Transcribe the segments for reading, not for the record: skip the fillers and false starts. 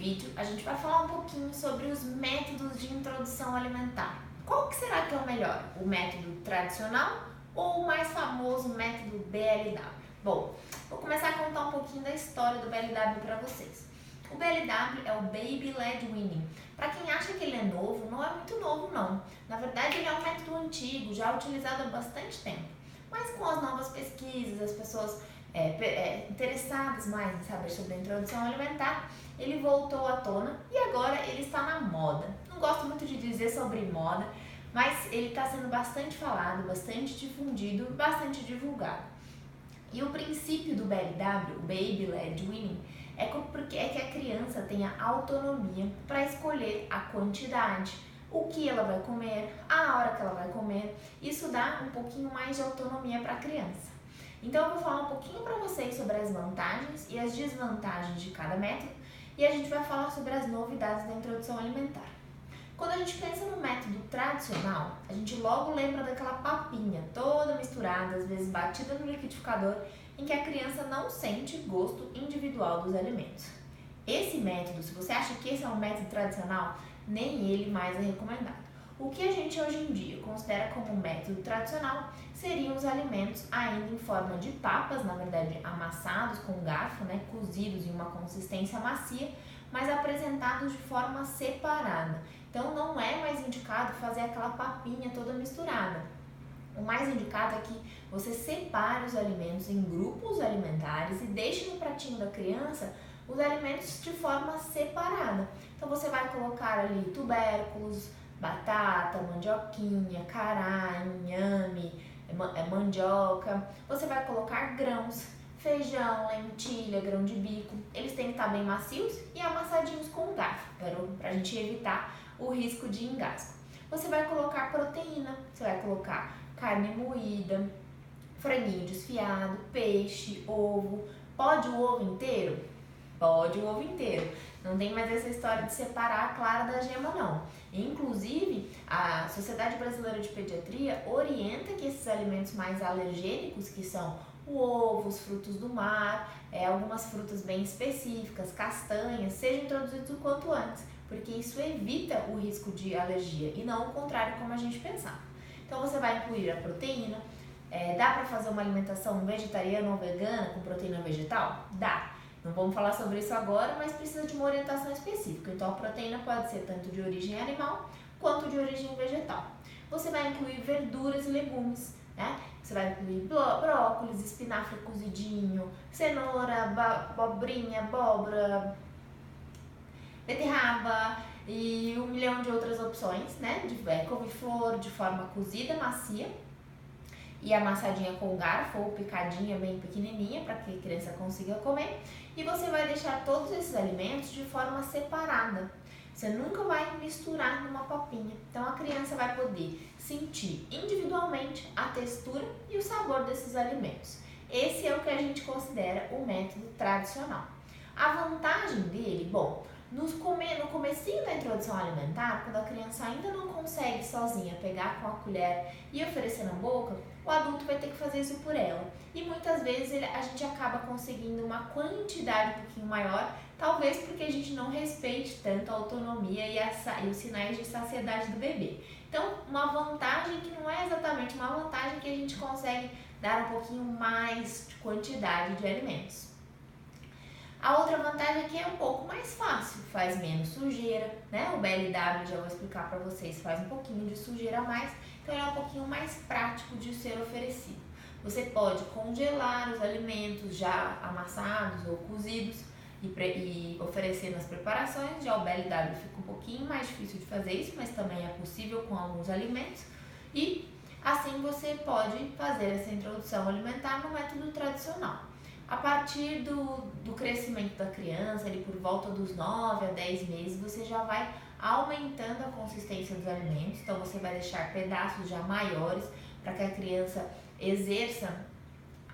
vídeo a gente vai falar um pouquinho sobre os métodos de introdução alimentar. Qual que será que é o melhor? O método tradicional ou o mais famoso método BLW? Bom, vou começar a contar um pouquinho da história do BLW para vocês. O BLW é o Baby Led Weaning. Para quem acha que ele é novo, não é muito novo não. Na verdade, ele é um método antigo, já utilizado há bastante tempo. Mas com as novas pesquisas, as pessoas interessadas mais em saber sobre a introdução alimentar, ele voltou à tona e agora ele está na moda. Não gosto muito de dizer sobre moda, mas ele está sendo bastante falado, bastante difundido, bastante divulgado. E o princípio do BLW, o Baby Led Weaning, é que a criança tenha autonomia para escolher a quantidade, o que ela vai comer, a hora que ela vai comer. Isso dá um pouquinho mais de autonomia para a criança. Então eu vou falar um pouquinho para vocês sobre as vantagens e as desvantagens de cada método e a gente vai falar sobre as novidades da introdução alimentar. Quando a gente pensa no método tradicional, a gente logo lembra daquela papinha toda misturada, às vezes batida no liquidificador, em que a criança não sente gosto individual dos alimentos. Esse método, se você acha que esse é um método tradicional, nem ele mais é recomendado. O que a gente hoje em dia considera como método tradicional seriam os alimentos ainda em forma de papas, na verdade amassados com garfo, cozidos em uma consistência macia, mas apresentados de forma separada. Então não é mais indicado fazer aquela papinha toda misturada. O mais indicado é que você separe os alimentos em grupos alimentares e deixe no pratinho da criança os alimentos de forma separada. Então você vai colocar ali tubérculos, batata, mandioquinha, cará, inhame, mandioca. Você vai colocar grãos, feijão, lentilha, grão de bico. Eles têm que estar bem macios e amassadinhos com garfo, para a gente evitar o risco de engasgo. Você vai colocar proteína, você vai colocar carne moída, franguinho desfiado, peixe, ovo. Pode o ovo inteiro? Pode o ovo inteiro. Não tem mais essa história de separar a clara da gema, não. Inclusive, a Sociedade Brasileira de Pediatria orienta que esses alimentos mais alergênicos, que são o ovo, os frutos do mar, algumas frutas bem específicas, castanhas, sejam introduzidos o quanto antes, porque isso evita o risco de alergia e não o contrário como a gente pensava. Então você vai incluir a proteína. Dá para fazer uma alimentação vegetariana ou vegana com proteína vegetal? Dá. Não vamos falar sobre isso agora, mas precisa de uma orientação específica. Então a proteína pode ser tanto de origem animal quanto de origem vegetal. Você vai incluir verduras e legumes, Você vai incluir brócolis, espinafre cozidinho, cenoura, abobrinha, abóbora, beterraba e 1 milhão de outras opções, De couve-flor de forma cozida, macia e amassadinha com garfo ou picadinha bem pequenininha para que a criança consiga comer. E você vai deixar todos esses alimentos de forma separada. Você nunca vai misturar numa papinha. Então a criança vai poder sentir individualmente a textura e o sabor desses alimentos. Esse é o que a gente considera o método tradicional. A vantagem dele, no comecinho da introdução alimentar, quando a criança ainda não consegue sozinha pegar com a colher e oferecer na boca, o adulto vai ter que fazer isso por ela. E muitas vezes a gente acaba conseguindo uma quantidade um pouquinho maior, talvez porque a gente não respeite tanto a autonomia e os sinais de saciedade do bebê. Então, uma vantagem que não é exatamente uma vantagem, que a gente consegue dar um pouquinho mais de quantidade de alimentos. A outra vantagem é que é um pouco mais fácil, faz menos sujeira, O BLW, já vou explicar para vocês, faz um pouquinho de sujeira a mais, então ele é um pouquinho mais prático de ser oferecido. Você pode congelar os alimentos já amassados ou cozidos e oferecer nas preparações. Já o BLW fica um pouquinho mais difícil de fazer isso, mas também é possível com alguns alimentos. E assim você pode fazer essa introdução alimentar no método tradicional. A partir do crescimento da criança, ali por volta dos 9 a 10 meses, você já vai aumentando a consistência dos alimentos. Então você vai deixar pedaços já maiores para que a criança exerça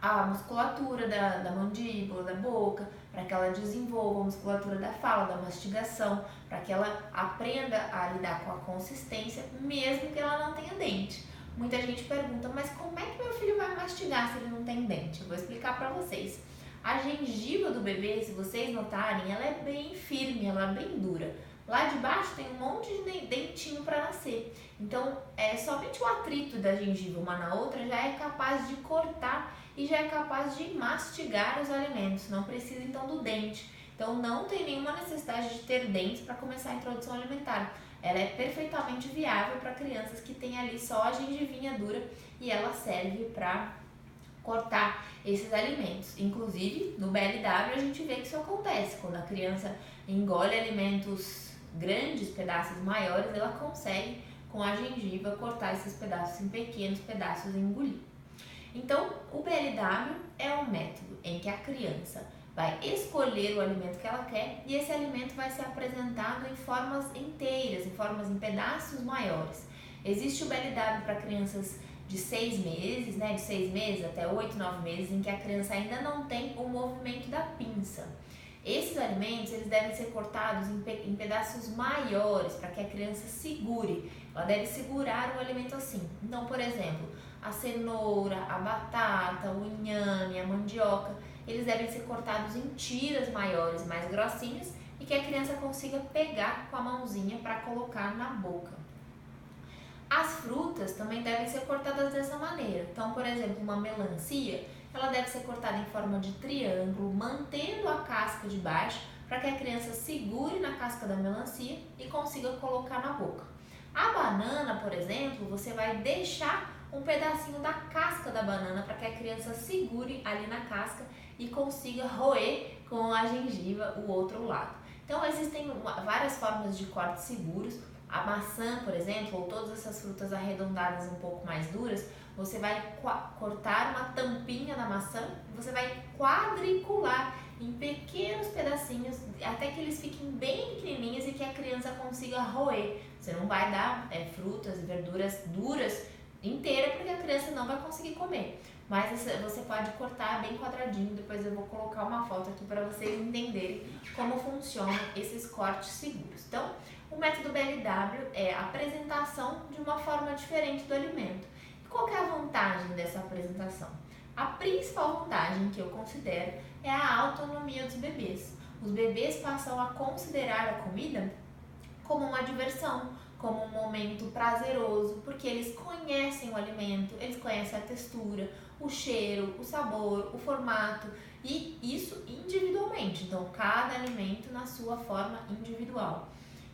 a musculatura da mandíbula, da boca, para que ela desenvolva a musculatura da fala, da mastigação, para que ela aprenda a lidar com a consistência, mesmo que ela não tenha dente. Muita gente pergunta, mas como é que meu filho vai mastigar se ele não tem dente? Eu vou explicar para vocês. A gengiva do bebê, se vocês notarem, ela é bem firme, ela é bem dura. Lá de baixo tem um monte de dentinho para nascer. Então, somente o atrito da gengiva uma na outra já é capaz de cortar e já é capaz de mastigar os alimentos. Não precisa então do dente. Então, não tem nenhuma necessidade de ter dentes para começar a introdução alimentar. Ela é perfeitamente viável para crianças que têm ali só a gengivinha dura e ela serve para cortar esses alimentos. Inclusive, no BLW a gente vê que isso acontece. Quando a criança engole alimentos grandes, pedaços maiores, ela consegue, com a gengiva, cortar esses pedaços em pequenos pedaços e engolir. Então, o BLW é um método em que a criança vai escolher o alimento que ela quer e esse alimento vai ser apresentado em formas inteiras, em pedaços maiores. Existe o BLW para crianças de 6 meses, de 6 meses até 8, 9 meses, em que a criança ainda não tem o movimento da pinça. Esses alimentos eles devem ser cortados em pedaços maiores para que a criança segure. Ela deve segurar o alimento assim. Então, por exemplo, a cenoura, a batata, o inhame, a mandioca, eles devem ser cortados em tiras maiores, mais grossinhas, e que a criança consiga pegar com a mãozinha para colocar na boca. As frutas também devem ser cortadas dessa maneira. Então, por exemplo, uma melancia, ela deve ser cortada em forma de triângulo, mantendo a casca de baixo, para que a criança segure na casca da melancia e consiga colocar na boca. A banana, por exemplo, você vai deixar um pedacinho da casca da banana para que a criança segure ali na casca e consiga roer com a gengiva o outro lado. Então, existem várias formas de cortes seguros. A maçã, por exemplo, ou todas essas frutas arredondadas um pouco mais duras, você vai cortar uma tampinha da maçã e você vai quadricular em pequenos pedacinhos até que eles fiquem bem pequenininhos e que a criança consiga roer. Você não vai dar frutas e verduras duras inteira porque a criança não vai conseguir comer. Mas você pode cortar bem quadradinho, depois eu vou colocar uma foto aqui para vocês entenderem como funcionam esses cortes seguros. Então, o método BLW é a apresentação de uma forma diferente do alimento. E qual que é a vantagem dessa apresentação? A principal vantagem que eu considero é a autonomia dos bebês. Os bebês passam a considerar a comida como uma diversão, como um momento prazeroso, porque eles conhecem o alimento, eles conhecem a textura, o cheiro, o sabor, o formato, e isso individualmente. Então, cada alimento na sua forma individual.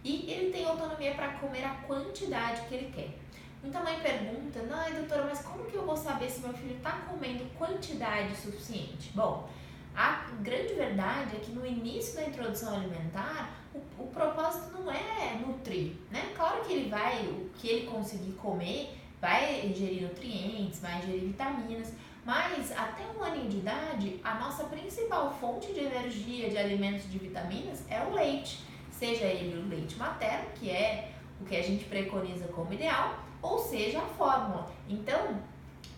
E ele tem autonomia para comer a quantidade que ele quer. Muita mãe pergunta, doutora, mas como que eu vou saber se meu filho está comendo quantidade suficiente? Bom, a grande verdade é que no início da introdução alimentar, o propósito não é nutrir, né? Claro que o que ele conseguir comer, vai ingerir nutrientes, vai ingerir vitaminas, mas até 1 aninho de idade, a nossa principal fonte de energia, de alimentos, de vitaminas é o leite. Seja ele o leite materno, que é o que a gente preconiza como ideal, ou seja a fórmula. Então,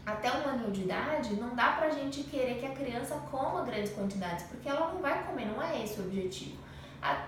até 1 ano de idade, não dá pra gente querer que a criança coma grandes quantidades, porque ela não vai comer, não é esse o objetivo.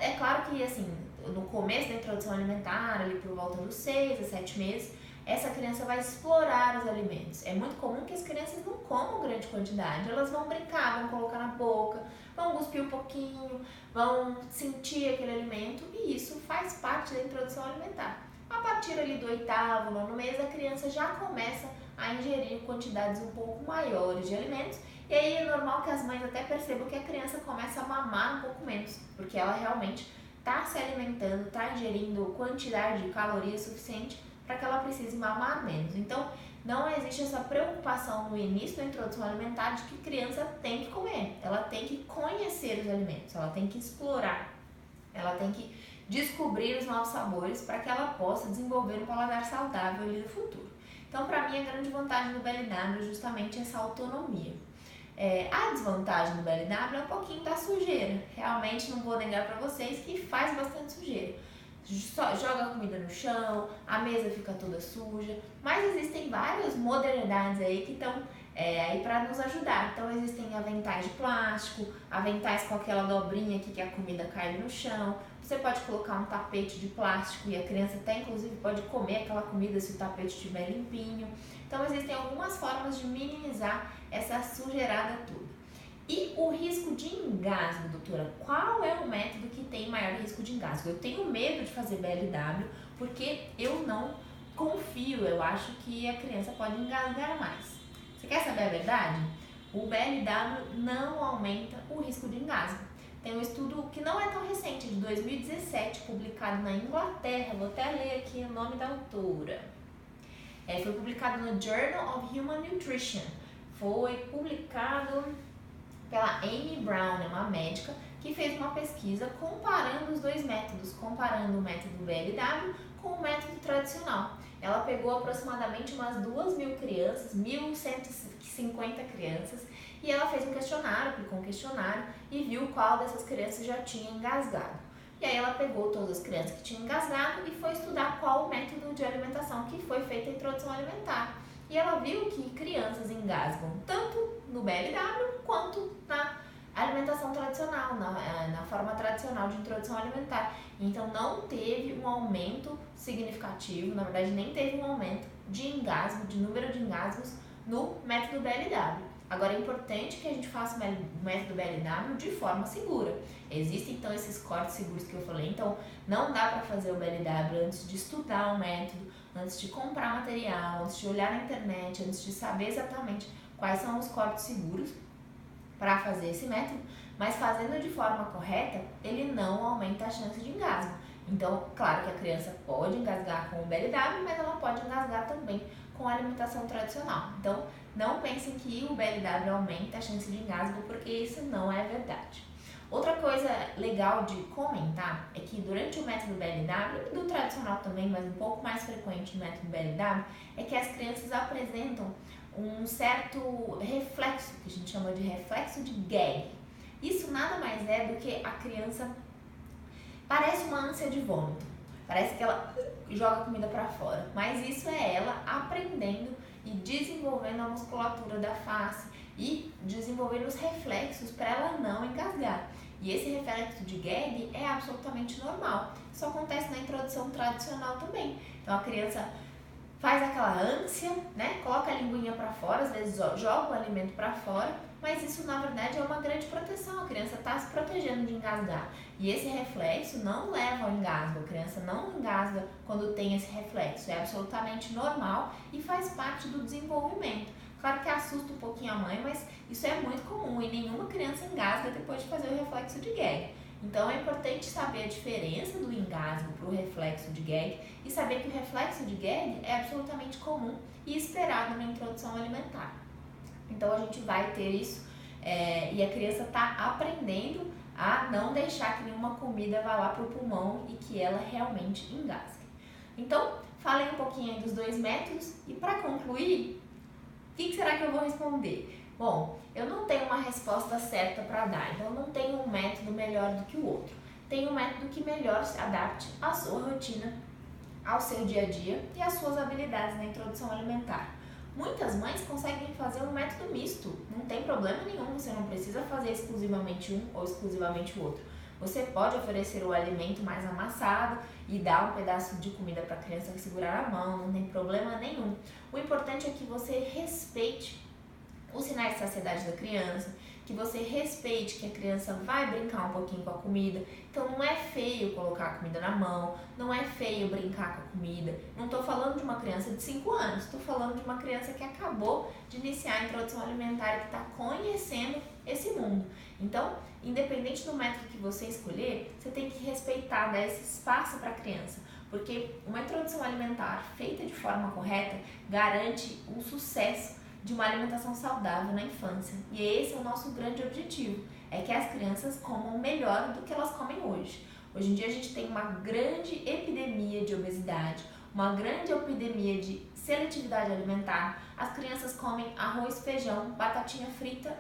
É claro que, assim, no começo da introdução alimentar, ali por volta dos 6 a 7 meses, essa criança vai explorar os alimentos. É muito comum que as crianças não comam grande quantidade, elas vão brincar, vão colocar na boca, vão cuspir um pouquinho, vão sentir aquele alimento, e isso faz parte da introdução alimentar. A partir ali do 8º, 9º mês, a criança já começa a ingerir quantidades um pouco maiores de alimentos, e aí é normal que as mães até percebam que a criança começa a mamar um pouco menos, porque ela realmente está se alimentando, está ingerindo quantidade de calorias suficiente para que ela precise mamar menos. Então, não existe essa preocupação no início da introdução alimentar de que criança tem que comer, ela tem que conhecer os alimentos, ela tem que explorar, ela tem que descobrir os novos sabores para que ela possa desenvolver um paladar saudável ali no futuro. Então, para mim, a grande vantagem do BLW é justamente essa autonomia. A desvantagem do BLW é um pouquinho da sujeira. Realmente, não vou negar para vocês que faz bastante sujeira. Joga a comida no chão, a mesa fica toda suja, mas existem várias modernidades aí que estão aí para nos ajudar. Então, existem aventais de plástico, aventais com aquela dobrinha aqui que a comida cai no chão. Você pode colocar um tapete de plástico e a criança até inclusive pode comer aquela comida se o tapete estiver limpinho. Então, existem algumas formas de minimizar essa sujeirada toda. E o risco de engasgo, doutora? Qual é o método que tem maior risco de engasgo? Eu tenho medo de fazer BLW porque eu não confio, eu acho que a criança pode engasgar mais. Você quer saber a verdade? O BLW não aumenta o risco de engasgo. Tem um estudo que não é tão recente, de 2017, publicado na Inglaterra, vou até ler aqui o nome da autora. Foi publicado no Journal of Human Nutrition. Foi publicado pela Amy Brown, é uma médica, que fez uma pesquisa comparando os dois métodos, comparando o método BLW com o método tradicional. Ela pegou aproximadamente umas 2.000 crianças, 1.150 crianças, e ela fez um questionário, aplicou um questionário e viu qual dessas crianças já tinha engasgado. E aí ela pegou todas as crianças que tinham engasgado e foi estudar qual o método de alimentação que foi feita a introdução alimentar. E ela viu que crianças engasgam tanto no BLW quanto na alimentação tradicional, na forma tradicional de introdução alimentar. Então não teve um aumento significativo, na verdade nem teve um aumento de engasgo, de número de engasgos no método BLW. Agora é importante que a gente faça o método BLW de forma segura. Existem então esses cortes seguros que eu falei, então não dá para fazer o BLW antes de estudar o método, antes de comprar material, antes de olhar na internet, antes de saber exatamente quais são os cortes seguros para fazer esse método, mas fazendo de forma correta, ele não aumenta a chance de engasgo. Então, claro que a criança pode engasgar com o BLW, mas ela pode engasgar também com a alimentação tradicional. Então, não pensem que o BLW aumenta a chance de engasgo, porque isso não é verdade. Outra coisa legal de comentar é que durante o método BLW, e do tradicional também, mas um pouco mais frequente no método BLW, é que as crianças apresentam um certo reflexo, que a gente chama de reflexo de gag. Isso nada mais é do que a criança parece uma ânsia de vômito, parece que ela joga comida para fora, mas isso é ela aprendendo e desenvolvendo a musculatura da face e desenvolvendo os reflexos para ela não engasgar. E esse reflexo de gag é absolutamente normal. Isso acontece na introdução tradicional também. Então a criança faz aquela ânsia, né? Coloca a linguinha para fora, às vezes joga o alimento para fora, mas isso na verdade é uma grande proteção. A criança está se protegendo de engasgar. E esse reflexo não leva ao engasgo. A criança não engasga quando tem esse reflexo. É absolutamente normal e faz parte do desenvolvimento. Claro que assusta um pouquinho a mãe, mas isso é muito comum e nenhuma criança engasga depois de fazer o reflexo de gag. Então é importante saber a diferença do engasgo para o reflexo de gag e saber que o reflexo de gag é absolutamente comum e esperado na introdução alimentar. Então a gente vai ter isso e a criança está aprendendo a não deixar que nenhuma comida vá lá para o pulmão e que ela realmente engasgue. Então, falei um pouquinho aí dos dois métodos e para concluir, o que será que eu vou responder? Bom, eu não tenho uma resposta certa para dar, então não tenho um método melhor do que o outro. Tem um método que melhor se adapte à sua rotina, ao seu dia a dia e às suas habilidades na introdução alimentar. Muitas mães conseguem fazer um método misto, não tem problema nenhum, você não precisa fazer exclusivamente um ou exclusivamente o outro. Você pode oferecer o alimento mais amassado e dar um pedaço de comida para a criança segurar a mão, não tem problema nenhum. O importante é que você respeite os sinais de saciedade da criança, que você respeite que a criança vai brincar um pouquinho com a comida. Então não é feio colocar a comida na mão, não é feio brincar com a comida. Não estou falando de uma criança de 5 anos, estou falando de uma criança que acabou de iniciar a introdução alimentar e que está conhecendo esse mundo. Então, independente do método que você escolher, você tem que respeitar, dar esse espaço para a criança. Porque uma introdução alimentar feita de forma correta garante um sucesso de uma alimentação saudável na infância. E esse é o nosso grande objetivo, é que as crianças comam melhor do que elas comem hoje. Hoje em dia a gente tem uma grande epidemia de obesidade, uma grande epidemia de seletividade alimentar. As crianças comem arroz, feijão, batatinha frita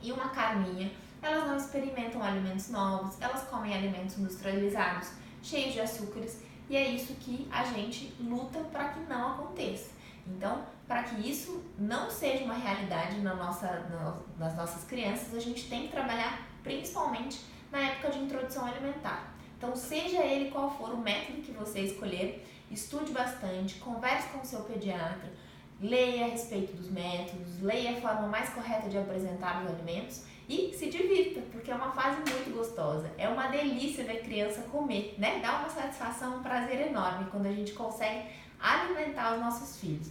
e uma carninha. Elas não experimentam alimentos novos, elas comem alimentos industrializados, cheios de açúcares, e é isso que a gente luta para que não aconteça. Então, para que isso não seja uma realidade nas nossas crianças, a gente tem que trabalhar principalmente na época de introdução alimentar. Então, seja ele qual for o método que você escolher, estude bastante, converse com o seu pediatra, leia a respeito dos métodos, leia a forma mais correta de apresentar os alimentos e se divirta, porque é uma fase muito gostosa. É uma delícia ver criança comer, né? Dá uma satisfação, um prazer enorme quando a gente consegue alimentar os nossos filhos.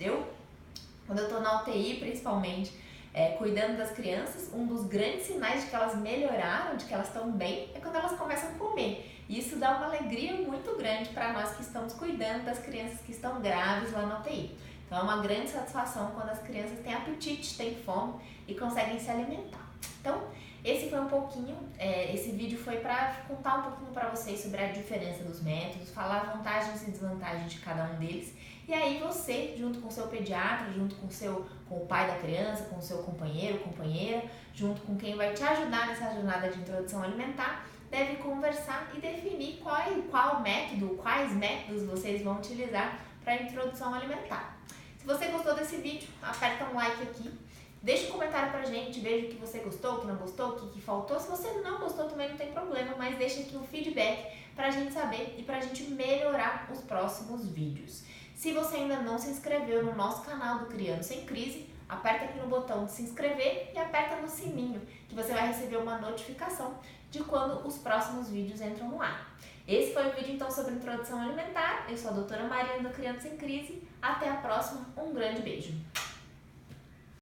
Quando eu tô na UTI, principalmente, cuidando das crianças, um dos grandes sinais de que elas melhoraram, de que elas estão bem, é quando elas começam a comer. E isso dá uma alegria muito grande para nós que estamos cuidando das crianças que estão graves lá na UTI. Então é uma grande satisfação quando as crianças têm apetite, têm fome e conseguem se alimentar. Então, esse foi um pouquinho, esse vídeo foi para contar um pouquinho para vocês sobre a diferença dos métodos, falar vantagens e desvantagens de cada um deles. E aí você, junto com o seu pediatra, junto com o pai da criança, com o seu companheiro, companheira, junto com quem vai te ajudar nessa jornada de introdução alimentar, deve conversar e definir quais métodos vocês vão utilizar para a introdução alimentar. Se você gostou desse vídeo, aperta um like aqui. Deixa um comentário pra gente, veja o que você gostou, o que não gostou, o que faltou. Se você não gostou também não tem problema, mas deixa aqui um feedback pra gente saber e pra gente melhorar os próximos vídeos. Se você ainda não se inscreveu no nosso canal do Criando Sem Crise, aperta aqui no botão de se inscrever e aperta no sininho, que você vai receber uma notificação de quando os próximos vídeos entram no ar. Esse foi o vídeo então sobre introdução alimentar. Eu sou a doutora Mariana do Criando Sem Crise. Até a próxima, um grande beijo!